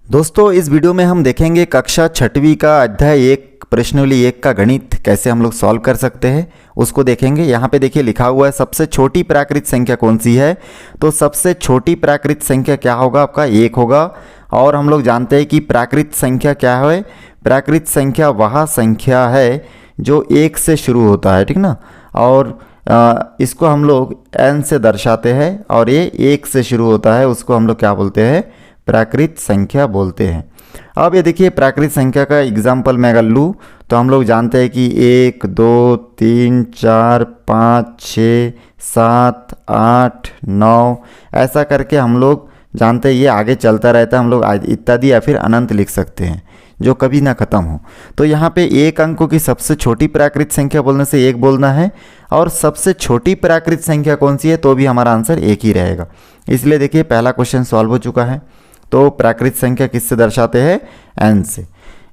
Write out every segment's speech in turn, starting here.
दोस्तों इस वीडियो में हम देखेंगे कक्षा छठवीं का अध्याय 1 प्रश्नावली 1 का गणित कैसे हम लोग सॉल्व कर सकते हैं उसको देखेंगे। यहाँ पे देखिए लिखा हुआ है सबसे छोटी प्राकृत संख्या कौन सी है। तो सबसे छोटी प्राकृत संख्या क्या होगा, आपका 1 होगा। और हम लोग जानते हैं कि प्राकृत संख्या क्या है, प्राकृत संख्या वह संख्या है जो 1 से शुरू होता है, ठीक ना। और इसको हम लोग n से दर्शाते हैं और ये 1 से शुरू होता है, उसको हम लोग क्या बोलते हैं, प्राकृत संख्या बोलते हैं। अब ये देखिए प्राकृत संख्या का एग्जाम्पल मैं अगर लूँ तो हम लोग जानते हैं कि 1 2 3 4 5 6 7 8 9 ऐसा करके हम लोग जानते हैं ये आगे चलता रहता है। हम लोग इत्यादि या फिर अनंत लिख सकते हैं जो कभी ना ख़त्म हो। तो यहाँ पे एक अंकों की सबसे छोटी प्राकृत संख्या बोलने से 1 बोलना है और सबसे छोटी प्राकृत संख्या कौन सी है तो भी हमारा आंसर 1 ही रहेगा। इसलिए देखिए पहला क्वेश्चन सॉल्व हो चुका है। तो प्राकृत संख्या किससे दर्शाते हैं, n से,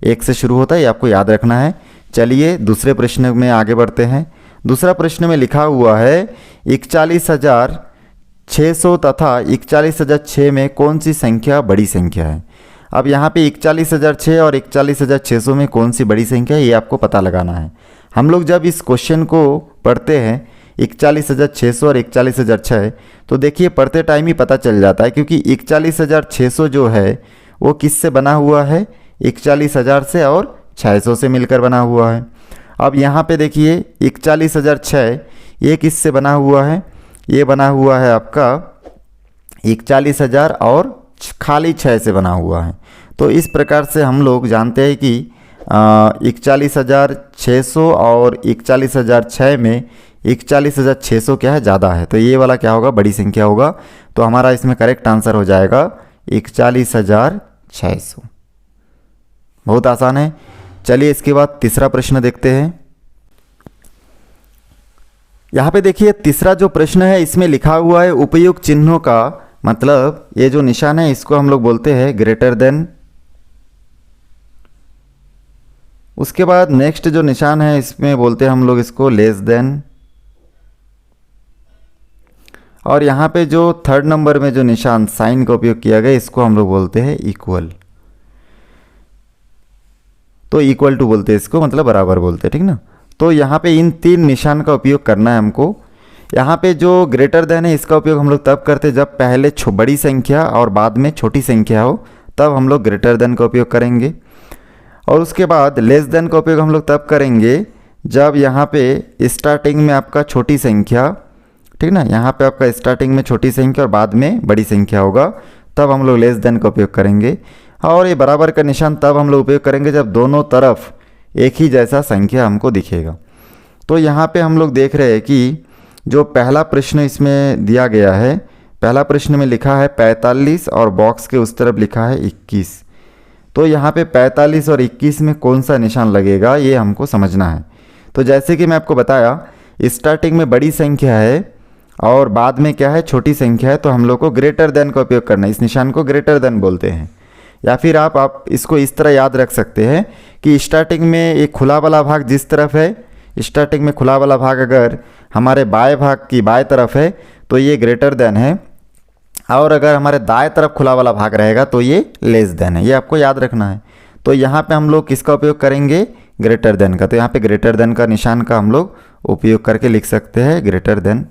1 से शुरू होता है, ये आपको याद रखना है। चलिए दूसरे प्रश्न में आगे बढ़ते हैं। दूसरा प्रश्न में लिखा हुआ है 41,600 तथा 41,006 में कौन सी संख्या बड़ी संख्या है। अब यहाँ पे 41,006 और 41,600 में कौन सी बड़ी संख्या है ये आपको पता लगाना है। हम लोग जब इस क्वेश्चन को पढ़ते हैं 41,600 और 41,006 तो देखिए पढ़ते टाइम ही पता चल जाता है, क्योंकि 41,600 जो है वो किससे बना हुआ है, 41,000 से और 600 से मिलकर बना हुआ है। अब यहाँ पे देखिए 41,006 ये किससे बना हुआ है, ये बना हुआ है आपका 41,000 और खाली 6 से बना हुआ है। तो इस प्रकार से हम लोग जानते हैं कि 41,600 और 41,006 में 41,600 क्या है, ज़्यादा है, तो ये वाला क्या होगा, बड़ी संख्या होगा। तो हमारा इसमें करेक्ट आंसर हो जाएगा 41,600। बहुत आसान है। चलिए इसके बाद तीसरा प्रश्न देखते हैं। यहाँ पे देखिए तीसरा जो प्रश्न है इसमें लिखा हुआ है उपयुक्त चिन्हों का मतलब, ये जो निशान है इसको हम लोग बोलते हैं ग्रेटर देन। उसके बाद नेक्स्ट जो निशान है इसमें बोलते हैं हम लोग इसको लेस देन। और यहाँ पे जो थर्ड नंबर में जो निशान साइन का उपयोग किया गया इसको हम लोग बोलते हैं इक्वल। तो इक्वल टू बोलते हैं इसको, मतलब बराबर बोलते हैं, ठीक ना। तो यहाँ पे इन 3 निशान का उपयोग करना है हमको। यहाँ पे जो ग्रेटर देन है इसका उपयोग हम लोग तब करते हैं जब पहले बड़ी संख्या और बाद में छोटी संख्या हो, तब हम लोग ग्रेटर देन का उपयोग करेंगे। और उसके बाद लेस देन का उपयोग हम लोग तब करेंगे जब यहाँ पे स्टार्टिंग में आपका छोटी संख्या, ठीक ना, यहाँ पे आपका स्टार्टिंग में छोटी संख्या और बाद में बड़ी संख्या होगा, तब हम लोग लेस देन का उपयोग करेंगे। और ये बराबर का निशान तब हम लोग उपयोग करेंगे जब दोनों तरफ एक ही जैसा संख्या हमको दिखेगा। तो यहाँ पे हम लोग देख रहे हैं कि जो पहला प्रश्न इसमें दिया गया है, पहला प्रश्न में लिखा है 45 और बॉक्स के उस तरफ लिखा है 21। तो यहाँ पे 45 और 21 में कौन सा निशान लगेगा ये हमको समझना है। तो जैसे कि मैं आपको बताया स्टार्टिंग में बड़ी संख्या है और बाद में क्या है, छोटी संख्या है, तो हम लोग को ग्रेटर देन का उपयोग करना है। इस निशान को ग्रेटर देन बोलते हैं। या फिर आप इसको इस तरह याद रख सकते हैं कि स्टार्टिंग में एक खुला वाला भाग जिस तरफ है, स्टार्टिंग में खुला वाला भाग अगर हमारे बाएं भाग की बाएं तरफ है तो ये ग्रेटर देन है, और अगर हमारे दाएं तरफ खुला वाला भाग रहेगा तो ये लेस देन है। ये आपको याद रखना है। तो यहाँ पे हम लोग किसका उपयोग करेंगे, ग्रेटर देन का। तो यहाँ पे ग्रेटर देन का निशान का हम लोग उपयोग करके लिख सकते हैं ग्रेटर देन।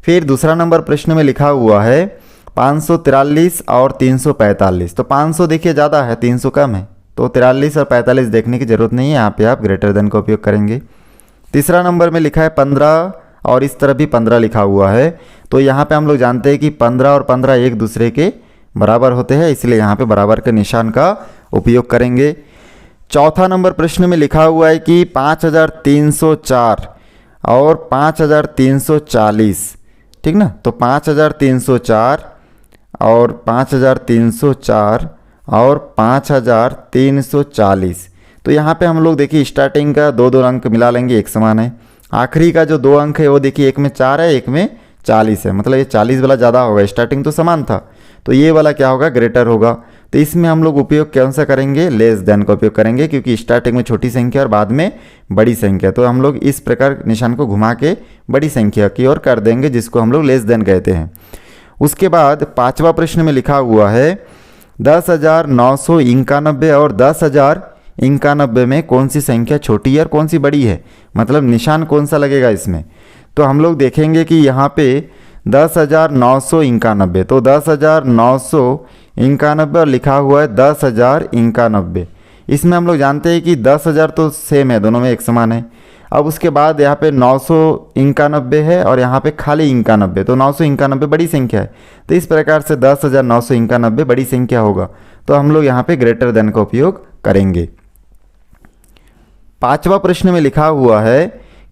फिर दूसरा नंबर प्रश्न में लिखा हुआ है 543 और 345। तो 500 देखिए ज़्यादा है, 300 कम है, तो 43 और 45 देखने की ज़रूरत नहीं है, यहाँ पे आप ग्रेटर देन का उपयोग करेंगे। तीसरा नंबर में लिखा है 15 और इस तरफ भी 15 लिखा हुआ है। तो यहाँ पे हम लोग जानते हैं कि 15 और 15 एक दूसरे के बराबर होते हैं, इसलिए यहाँ पे बराबर के निशान का उपयोग करेंगे। चौथा नंबर प्रश्न में लिखा हुआ है कि 5,304 और 5,340, ठीक ना। तो 5,304 और 5,304 और 5,340। तो यहाँ पे हम लोग देखिए स्टार्टिंग का 2 अंक मिला लेंगे, एक समान है। आखिरी का जो 2 अंक है वो देखिए एक में 4 है, एक में 40 है, मतलब ये 40 वाला ज़्यादा होगा। स्टार्टिंग तो समान था, तो ये वाला क्या होगा, ग्रेटर होगा। तो इसमें हम लोग उपयोग कौन सा करेंगे, लेस देन का उपयोग करेंगे, क्योंकि स्टार्टिंग में छोटी संख्या और बाद में बड़ी संख्या। तो हम लोग इस प्रकार निशान को घुमा के बड़ी संख्या की ओर कर देंगे, जिसको हम लोग लेस देन कहते हैं। उसके बाद 5वां प्रश्न में लिखा हुआ है 10,991 और 10,091 में कौन सी संख्या छोटी है और कौन सी बड़ी है, मतलब निशान कौन सा लगेगा इसमें। तो हम लोग देखेंगे कि यहाँ पे 10,991, तो 10,991 और लिखा हुआ है 10,091। इसमें हम लोग जानते हैं कि 10,000 तो सेम है, दोनों में एक समान है। अब उसके बाद यहाँ पे 991 है और यहाँ पे खाली 91, तो 991 बड़ी संख्या है। तो इस प्रकार से 10,991 बड़ी संख्या होगा, तो हम लोग यहाँ पे ग्रेटर देन का उपयोग करेंगे। 5वां प्रश्न में लिखा हुआ है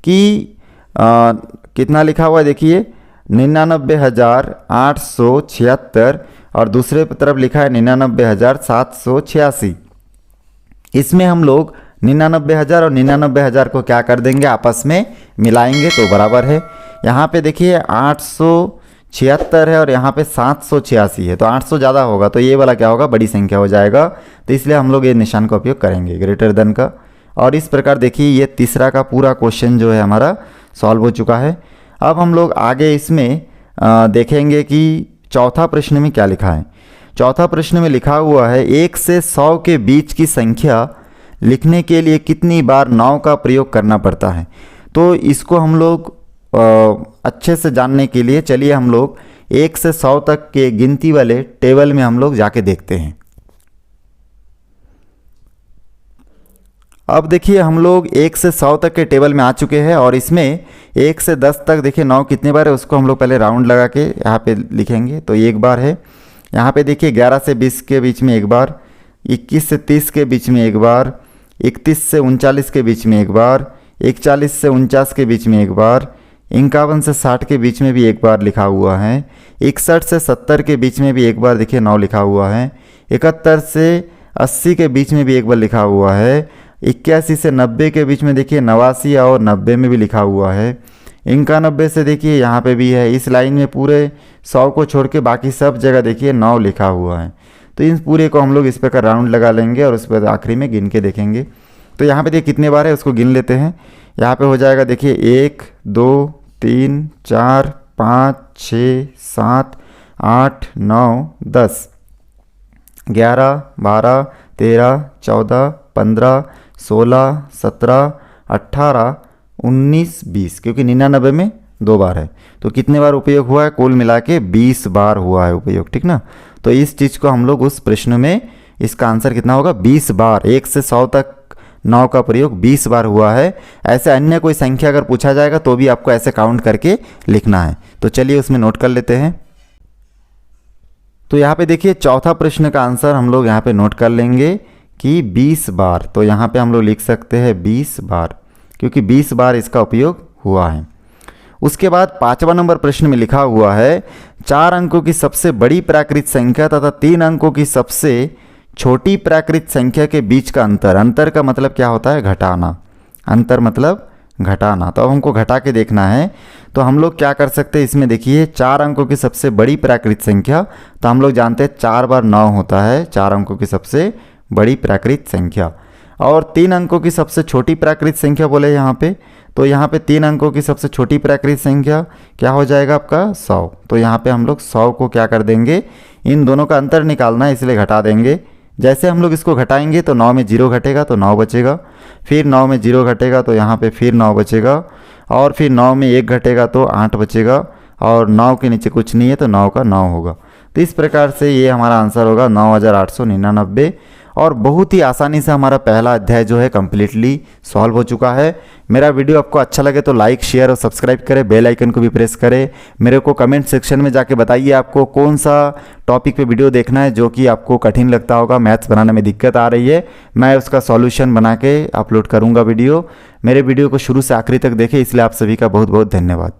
कि कितना लिखा हुआ है देखिए, 99,876 और दूसरे तरफ लिखा है 99,786। इसमें हम लोग 99,000 और 99,000 को क्या कर देंगे, आपस में मिलाएंगे तो बराबर है। यहाँ पे देखिए 876 है और यहाँ पे 786 है, तो 800 ज़्यादा होगा, तो ये वाला क्या होगा, बड़ी संख्या हो जाएगा। तो इसलिए हम लोग ये निशान का उपयोग करेंगे ग्रेटर देन का। और इस प्रकार देखिए ये तीसरा का पूरा क्वेश्चन जो है हमारा सॉल्व हो चुका है। अब हम लोग आगे इसमें देखेंगे कि चौथा प्रश्न में क्या लिखा है। चौथा प्रश्न में लिखा हुआ है 1 से 100 के बीच की संख्या लिखने के लिए कितनी बार 9 का प्रयोग करना पड़ता है। तो इसको हम लोग अच्छे से जानने के लिए चलिए हम लोग 1 से 100 तक के गिनती वाले टेबल में हम लोग जाके देखते हैं। अब देखिए हम लोग 1 से 100 तक के टेबल में आ चुके हैं और इसमें 1 से 10 तक देखिए 9 कितने बार है उसको हम लोग पहले राउंड लगा के यहाँ पे लिखेंगे। तो ये एक बार है। यहाँ पे देखिए 11 से 20 के बीच में एक बार, 21 से 30 के बीच में एक बार, 31 से 39 के बीच में एक बार, 41 से 49 के बीच में एक बार, 51 से 60 के बीच में भी एक बार लिखा हुआ है, 61 से 70 के बीच में भी एक बार देखिए 9 लिखा हुआ है, 71 से 80 के बीच में भी एक बार लिखा हुआ है, 81 से 90 के बीच में देखिए 89 और 90 में भी लिखा हुआ है, 91 से देखिए यहाँ पे भी है। इस लाइन में पूरे 100 को छोड़ के बाकी सब जगह देखिए 9 लिखा हुआ है। तो इन पूरे को हम लोग इस पर राउंड लगा लेंगे और उस पर आखिरी में गिन के देखेंगे। तो यहाँ पे देखिए कितने बार है उसको गिन लेते हैं। यहाँ पे हो जाएगा देखिए 1 2 3 4 5 6 7 8 9 10 11 12 13 14 15 16 17 18 19 20, क्योंकि 99 में 2 बार है। तो कितने बार उपयोग हुआ है, कुल मिला के 20 बार हुआ है उपयोग, ठीक ना। तो इस चीज़ को हम लोग उस प्रश्न में इसका आंसर कितना होगा, 20 बार। 1 से 100 तक 9 का प्रयोग 20 बार हुआ है। ऐसे अन्य कोई संख्या अगर पूछा जाएगा तो भी आपको ऐसे काउंट करके लिखना है। तो चलिए उसमें नोट कर लेते हैं। तो यहाँ पे देखिए चौथा प्रश्न का आंसर हम लोग यहाँ पे नोट कर लेंगे कि 20 बार। तो यहाँ पे हम लोग लिख सकते हैं 20 बार, क्योंकि 20 बार इसका उपयोग हुआ है। उसके बाद 5वां नंबर प्रश्न में लिखा हुआ है 4 अंकों की सबसे बड़ी प्राकृत संख्या तथा 3 अंकों की सबसे छोटी प्राकृत संख्या के बीच का अंतर। अंतर का मतलब क्या होता है, घटाना। अंतर मतलब घटाना। तो हमको घटा के देखना है। तो हम लोग क्या कर सकते हैं, इसमें देखिए 4 अंकों की सबसे बड़ी प्राकृत संख्या, तो हम लोग जानते हैं 4 बार 9 होता है 4 अंकों की सबसे बड़ी प्राकृत संख्या। और 3 अंकों की सबसे छोटी प्राकृत संख्या बोले यहाँ पे, तो यहाँ पे 3 अंकों की सबसे छोटी प्राकृत संख्या क्या हो जाएगा आपका 100। तो यहाँ पे हम लोग 100 को क्या कर देंगे, इन दोनों का अंतर निकालना है इसलिए घटा देंगे। जैसे हम लोग इसको घटाएंगे तो 9 में 0 घटेगा तो 9 बचेगा, फिर 9 में 0 घटेगा तो यहाँ पे फिर 9 बचेगा, और फिर 9 में 1 घटेगा तो 8 बचेगा, और 9 के नीचे कुछ नहीं है तो 9 का 9 होगा। तो इस प्रकार से ये हमारा आंसर होगा 9,899। और बहुत ही आसानी से हमारा पहला अध्याय जो है कम्प्लीटली सॉल्व हो चुका है। मेरा वीडियो आपको अच्छा लगे तो लाइक शेयर और सब्सक्राइब करें, बेल आइकन को भी प्रेस करें। मेरे को कमेंट सेक्शन में जाके बताइए आपको कौन सा टॉपिक पे वीडियो देखना है जो कि आपको कठिन लगता होगा, मैथ्स बनाने में दिक्कत आ रही है। मैं उसका सॉल्यूशन बना के अपलोड करूँगा वीडियो। मेरे वीडियो को शुरू से आखिरी तक देखें, इसलिए आप सभी का बहुत बहुत धन्यवाद।